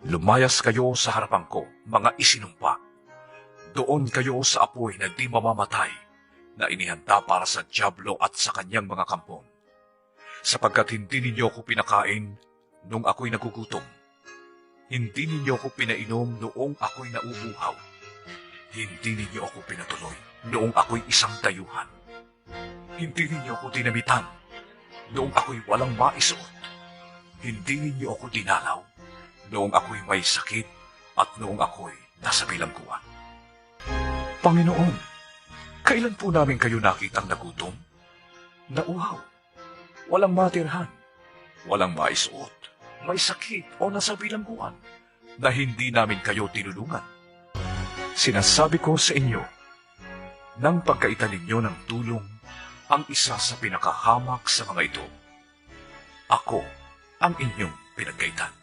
Lumayas kayo sa harapan ko, mga isinumpa. Doon kayo sa apoy na di mamamatay, na inihanda para sa dyablo at sa kanyang mga kampon. Sapagkat hindi ninyo ako pinakain nung ako'y nagugutom. Hindi ninyo ako pinainom noong ako'y nauuhaw. Hindi ninyo ako pinatuloy noong ako'y isang dayuhan. Hindi ninyo ako dinamitan noong ako'y walang maisuot. Hindi ninyo ako dinalaw noong ako'y may sakit at noong ako'y nasa bilangguan. Panginoon, kailan po namin kayo nakitang nagutom? Nauhaw, walang matirhan, walang maisuot, may sakit o nasa bilangguan, na hindi namin kayo tinulungan. Sinasabi ko sa inyo, nang pagkaita ninyo ng tulong ang isa sa pinakahamak sa mga ito, ako ang inyong pinagkaitan.